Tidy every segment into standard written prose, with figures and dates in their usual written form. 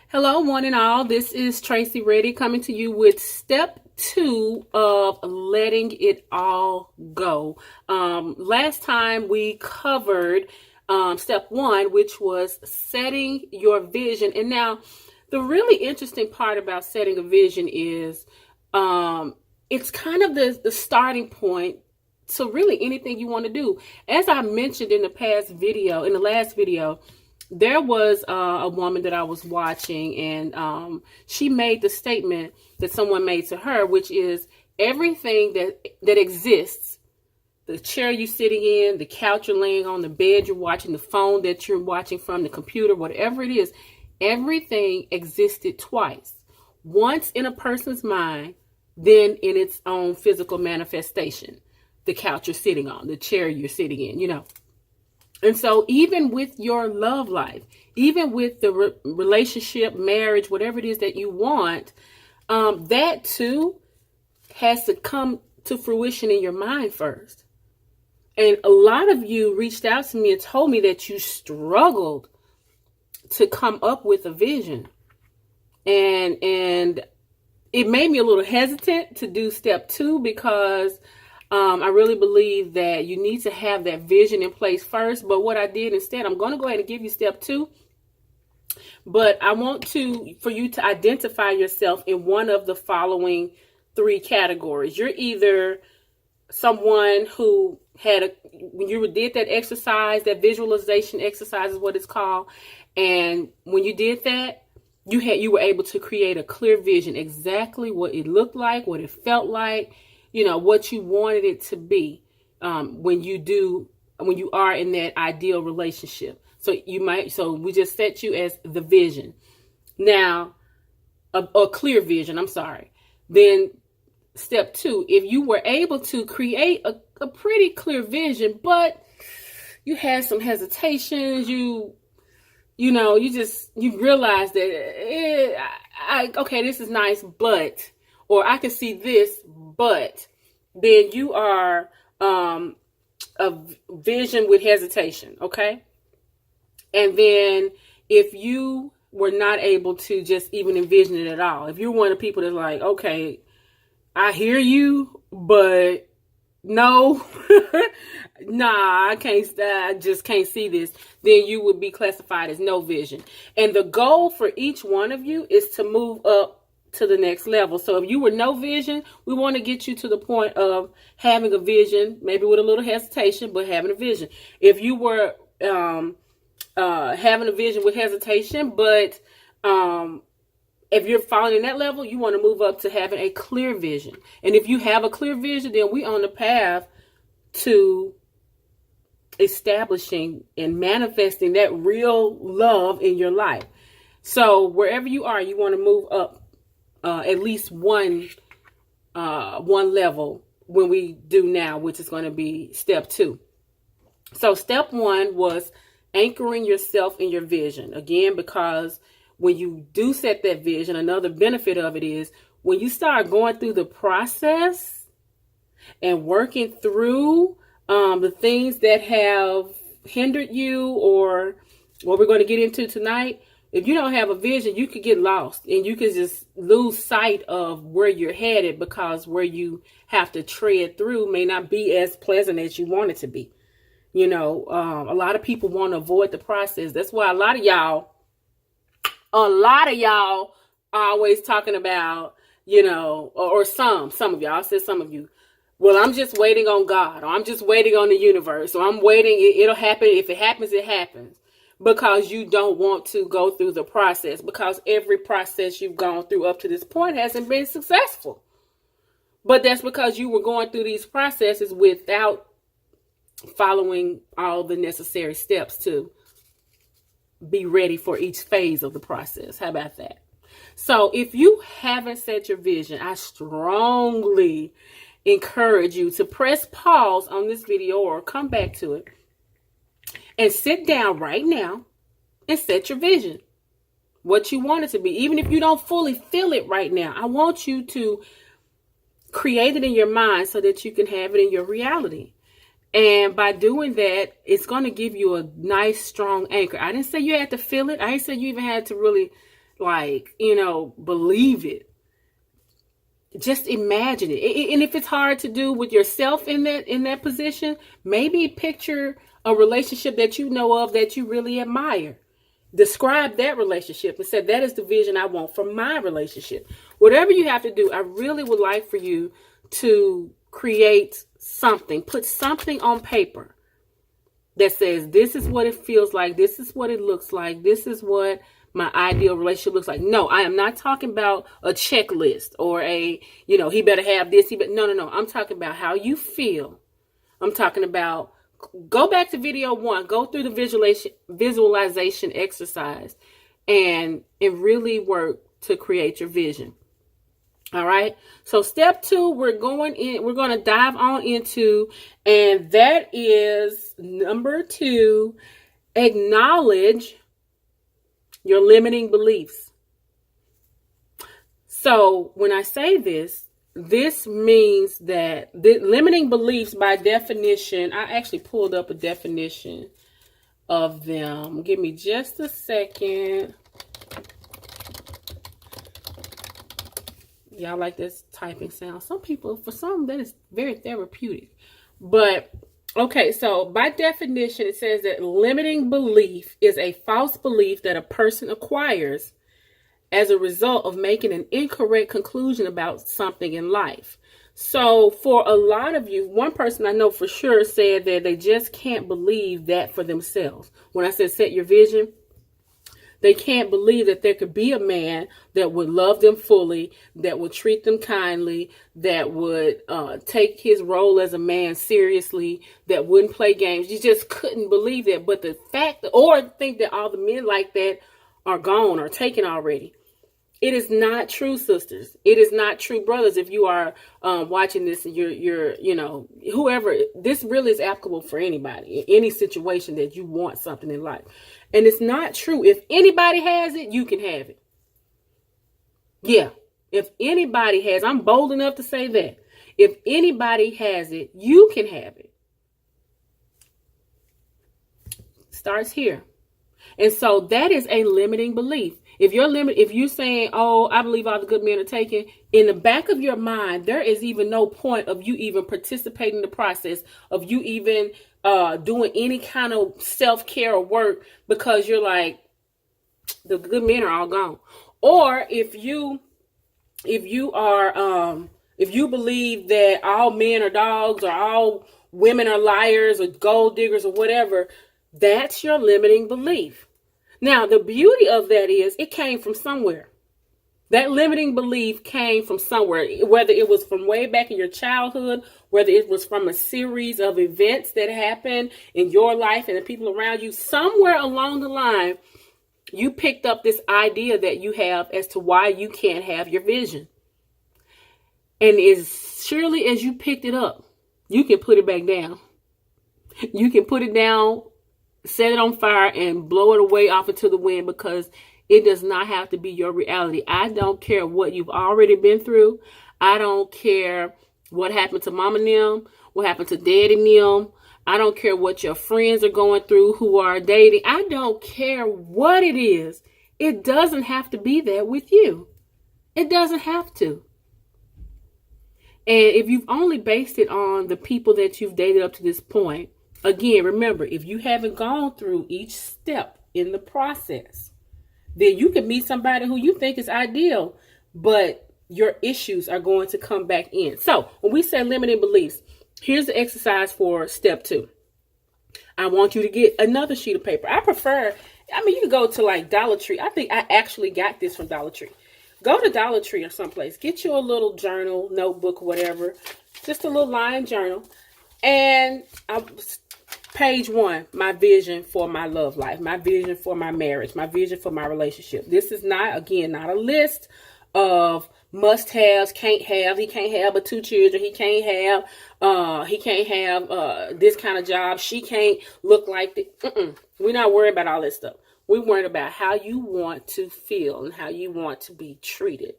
Hello, one and all. This is Tracy Reddy coming to you with step 2 of letting it all go. Last time we covered step 1, which was setting your vision. And now, the really interesting part about setting a vision is it's kind of the starting point to really anything you want to do. As I mentioned in the last video, there was a woman that I was watching, and she made the statement that someone made to her, which is everything that exists, the chair you're sitting in, the couch you're laying on, the bed you're watching, the phone that you're watching from, the computer, whatever it is, everything existed twice. Once in a person's mind, then in its own physical manifestation. The couch you're sitting on, the chair you're sitting in. And so even with your love life, even with the relationship, marriage, whatever it is that you want, that too has to come to fruition in your mind first. And a lot of you reached out to me and told me that you struggled to come up with a vision. And it made me a little hesitant to do step 2 because I really believe that you need to have that vision in place first. But what I did instead, I'm going to go ahead and give you step 2. But I want for you to identify yourself in one of the following 3 categories. You're either someone who when you did that exercise, that visualization exercise is what it's called. And when you did that, you were able to create a clear vision, exactly what it looked like, what it felt like, what you wanted it to be when you are in that ideal relationship. So we just set you as the vision. Now, a clear vision, I'm sorry. Then step 2, if you were able to create a pretty clear vision, but you had some hesitations, you realize that, okay, this is nice, but, or I can see this, but then you are a vision with hesitation, okay? And then if you were not able to just even envision it at all, if you're one of the people that's like, okay, I hear you, but no, nah, I just can't see this, then you would be classified as no vision. And the goal for each one of you is to move up to the next level. So if you were no vision, we want to get you to the point of having a vision, maybe with a little hesitation, but having a vision. If you were having a vision with hesitation, but if you're falling in that level, you want to move up to having a clear vision. And if you have a clear vision, then we're on the path to establishing and manifesting that real love in your life. So wherever you are, you want to move up at least one level when we do now, which is going to be step 2. So step 1 was anchoring yourself in your vision. Again, because when you do set that vision, another benefit of it is when you start going through the process and working through the things that have hindered you, or what we're going to get into tonight, if you don't have a vision, you could get lost and you could just lose sight of where you're headed, because where you have to tread through may not be as pleasant as you want it to be. A lot of people want to avoid the process. That's why a lot of y'all are always talking about, or some of y'all, I said some of you, well, I'm just waiting on God, or I'm just waiting on the universe, or I'm waiting, it'll happen. If it happens, it happens. Because you don't want to go through the process, because every process you've gone through up to this point hasn't been successful. But that's because you were going through these processes without following all the necessary steps to be ready for each phase of the process. How about that? So if you haven't set your vision, I strongly encourage you to press pause on this video or come back to it and sit down right now and set your vision, what you want it to be. Even if you don't fully feel it right now, I want you to create it in your mind so that you can have it in your reality. And by doing that, it's going to give you a nice, strong anchor. I didn't say you had to feel it. I didn't say you even had to really Like, believe it. Just imagine it. And if it's hard to do with yourself in that position, maybe picture a relationship that you know of that you really admire. Describe that relationship and say, that is the vision I want for my relationship. Whatever you have to do, I really would like for you to create something, put something on paper that says, this is what it feels like, this is what it looks like, this is what my ideal relationship looks like. No, I am not talking about a checklist or he better have this. No. I'm talking about how you feel. I'm talking about, go back to video 1, go through the visualization exercise and really work to create your vision. All right. So step 2, we're going to dive on into, and that is number 2, acknowledge your limiting beliefs. So when I say this means that the limiting beliefs, by definition, I actually pulled up a definition of them. Give me just a second. Y'all like this typing sound. Some people, for some, that is very therapeutic. But okay, so by definition, it says that limiting belief is a false belief that a person acquires as a result of making an incorrect conclusion about something in life. So for a lot of you, one person I know for sure said that they just can't believe that for themselves. When I said set your vision, they can't believe that there could be a man that would love them fully, that would treat them kindly, that would take his role as a man seriously, that wouldn't play games. You just couldn't believe that. But the fact, or think that all the men like that are gone or taken already. It is not true, sisters. It is not true, brothers. If you are watching this and you're whoever, this really is applicable for anybody, in any situation that you want something in life. And it's not true. If anybody has it, you can have it. Yeah. If anybody has, I'm bold enough to say that. If anybody has it, you can have it. Starts here. And so that is a limiting belief. If you're saying, oh, I believe all the good men are taken, in the back of your mind, there is even no point of you even participating in the process of you even doing any kind of self-care or work, because you're like, the good men are all gone. Or if you believe that all men are dogs or all women are liars or gold diggers or whatever, that's your limiting belief. Now, the beauty of that is it came from somewhere. That limiting belief came from somewhere, whether it was from way back in your childhood, whether it was from a series of events that happened in your life and the people around you. Somewhere along the line, you picked up this idea that you have as to why you can't have your vision. And as surely as you picked it up, you can put it back down. You can put it down, set it on fire, and blow it away off into the wind, because it does not have to be your reality. I don't care what you've already been through. I don't care what happened to mama and them, what happened to daddy and them. I don't care what your friends are going through who are dating. I don't care what it is. It doesn't have to be that with you. It doesn't have to. And if you've only based it on the people that you've dated up to this point, again, remember, if you haven't gone through each step in the process, then you can meet somebody who you think is ideal, but your issues are going to come back in. So when we say limiting beliefs, here's the exercise for step 2. I want you to get another sheet of paper. You can go to like Dollar Tree. I think I actually got this from Dollar Tree. Go to Dollar Tree or someplace. Get you a little journal, notebook, whatever. Just a little lined journal. And page 1, my vision for my love life, my vision for my marriage, my vision for my relationship. This is not a list of must-haves, can't have. He can't have but 2 children. He can't have this kind of job. She can't look like this. We're not worried about all this stuff. We're worried about how you want to feel and how you want to be treated,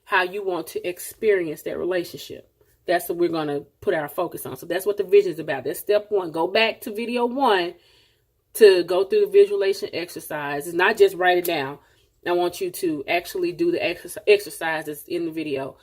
how you want to experience that relationship. That's what we're going to put our focus on. So that's what the vision is about. That's step 1. Go back to video 1 to go through the visualization exercise. It's not just write it down. I want you to actually do the exercises in the video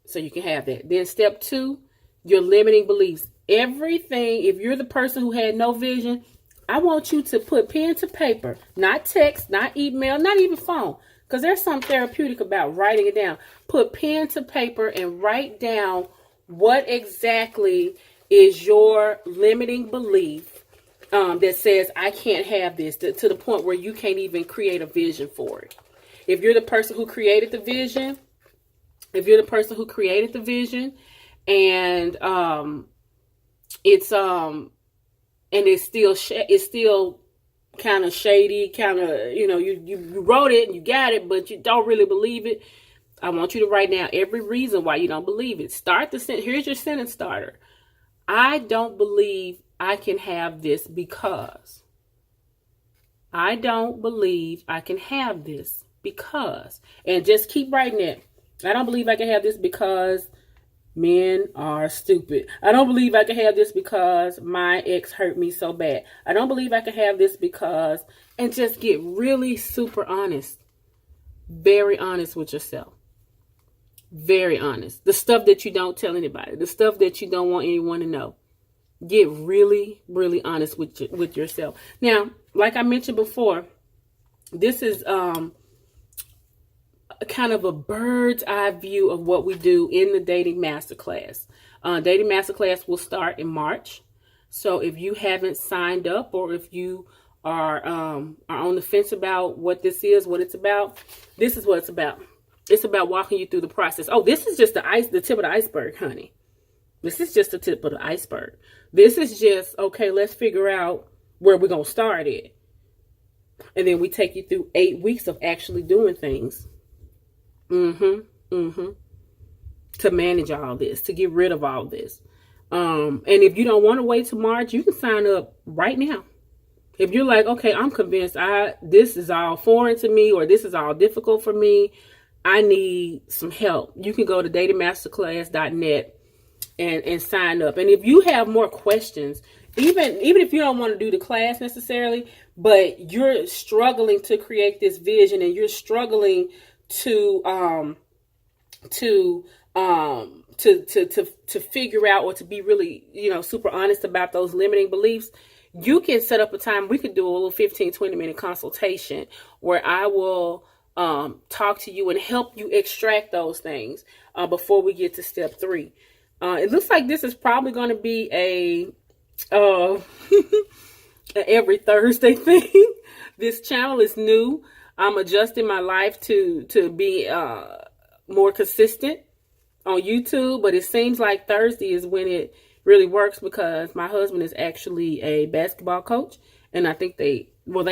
so you can have that. Then step 2, your limiting beliefs. Everything, if you're the person who had no vision, I want you to put pen to paper, not text, not email, not even phone, because there's something therapeutic about writing it down. Put pen to paper and write down what exactly is your limiting belief that says I can't have this, to the point where you can't even create a vision for it. If you're the person who created the vision, and it's still kind of shady, kind of, you wrote it and you got it, but you don't really believe it, I want you to write down every reason why you don't believe it. Here's your sentence starter. I don't believe I can have this because. I don't believe I can have this because. And just keep writing it. I don't believe I can have this because men are stupid. I don't believe I can have this because my ex hurt me so bad. I don't believe I can have this because. And just get really super honest. Very honest with yourself. Very honest. The stuff that you don't tell anybody. The stuff that you don't want anyone to know. Get really, really honest with yourself. Now, like I mentioned before, this is kind of a bird's eye view of what we do in the Dating Masterclass. Dating Masterclass will start in March. So if you haven't signed up, or if you are on the fence about what this is, what it's about, this is what it's about. It's about walking you through the process. Oh, this is just the tip of the iceberg, honey. This is just the tip of the iceberg. This is just, okay, let's figure out where we're going to start it. And then we take you through 8 weeks of actually doing things. To manage all this, to get rid of all this. And if you don't want to wait till March, you can sign up right now. If you're like, okay, I'm convinced this is all foreign to me, or this is all difficult for me, I need some help, you can go to datingmasterclass.net and sign up. And if you have more questions, even if you don't want to do the class necessarily, but you're struggling to create this vision, and you're struggling to figure out, or to be really, super honest about those limiting beliefs, you can set up a time. We could do a little 15-20 minute consultation where I will talk to you and help you extract those things before we get to step 3. It looks like this is probably going to be a every Thursday thing. This channel is new. I'm adjusting my life to be more consistent on YouTube, but it seems like Thursday is when it really works, because my husband is actually a basketball coach, and I think they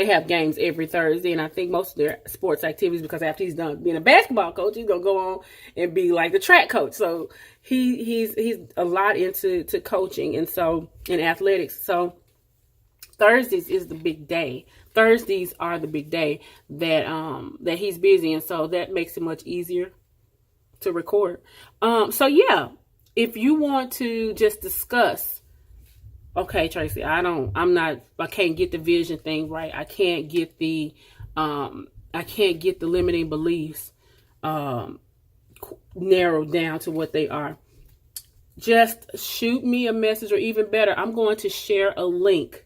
have games every Thursday, and I think most of their sports activities, because after he's done being a basketball coach, he's gonna go on and be like the track coach. So he's a lot into coaching, and so in athletics. So Thursdays is the big day. Thursdays are the big day that he's busy, and so that makes it much easier to record. So yeah, if you want to just discuss, okay, Tracy, I can't get the vision thing right. I can't get the limiting beliefs narrowed down to what they are. Just shoot me a message, or even better, I'm going to share a link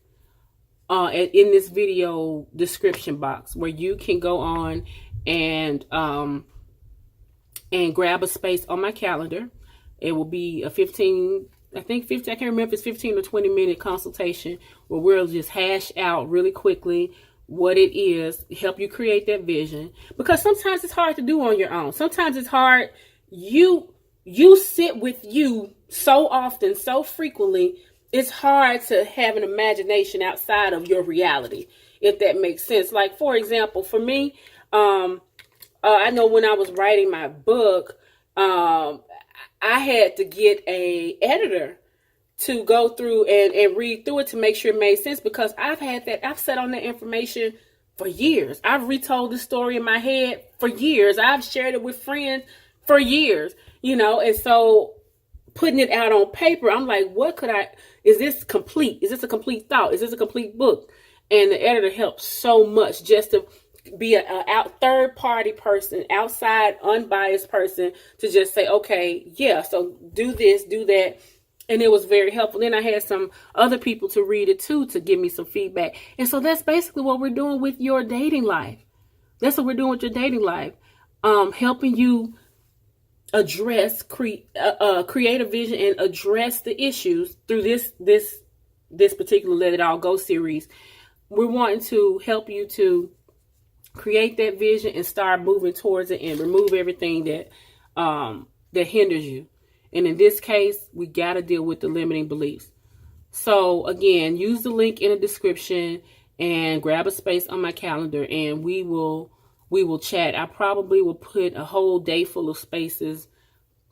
in this video description box where you can go on and grab a space on my calendar. It will be a 15, I can't remember if it's 15 or 20 minute consultation where we'll just hash out really quickly what it is, help you create that vision. Because sometimes it's hard to do on your own. Sometimes it's hard. You sit with you so often, so frequently, it's hard to have an imagination outside of your reality, if that makes sense. Like, for example, for me, I know when I was writing my book, I had to get a editor to go through and read through it to make sure it made sense, because I've sat on that information for years. I've retold the story in my head for years. I've shared it with friends for years, and so putting it out on paper, I'm like, is this complete? Is this a complete thought? Is this a complete book? And the editor helped so much just to be a out third party person, outside, unbiased person to just say, okay, yeah, so do this, do that. And it was very helpful. Then I had some other people to read it too, to give me some feedback. And so that's basically what we're doing with your dating life. That's what we're doing with your dating life. Helping you address, create a vision and address the issues through this particular Let It All Go series. We're wanting to help you to create that vision and start moving towards it and remove everything that that hinders you. And in this case, we got to deal with the limiting beliefs. So again, use the link in the description and grab a space on my calendar, and we will chat. I probably will put a whole day full of spaces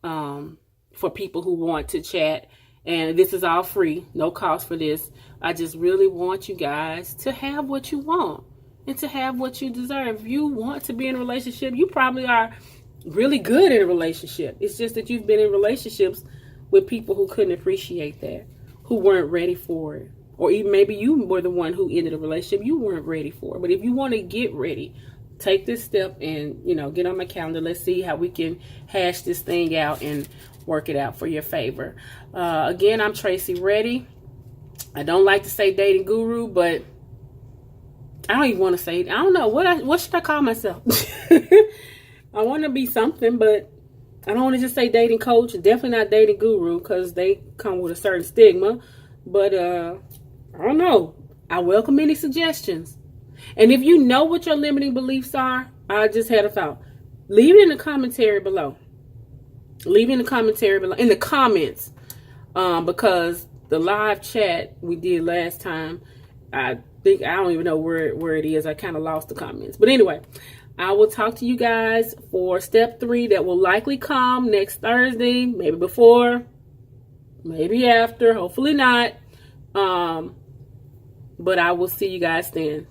for people who want to chat. And this is all free, no cost for this. I just really want you guys to have what you want and to have what you deserve. If you want to be in a relationship, you probably are really good in a relationship. It's just that you've been in relationships with people who couldn't appreciate that, who weren't ready for it. Or even maybe you were the one who ended a relationship you weren't ready for. But if you want to get ready, take this step and, get on my calendar. Let's see how we can hash this thing out and work it out for your favor. Again, I'm Tracy Reddy. I don't like to say dating guru, but I don't even want to say it. I don't know. What should I call myself? I want to be something, but I don't want to just say dating coach. Definitely not dating guru, because they come with a certain stigma. But I don't know. I welcome any suggestions. And if you know what your limiting beliefs are, I just had a thought. Leave it in the commentary below. Leave it in the commentary below. In the comments. Because the live chat we did last time, I don't even know where it is. I kind of lost the comments. But anyway, I will talk to you guys for step 3 that will likely come next Thursday. Maybe before, maybe after, hopefully not. But I will see you guys then.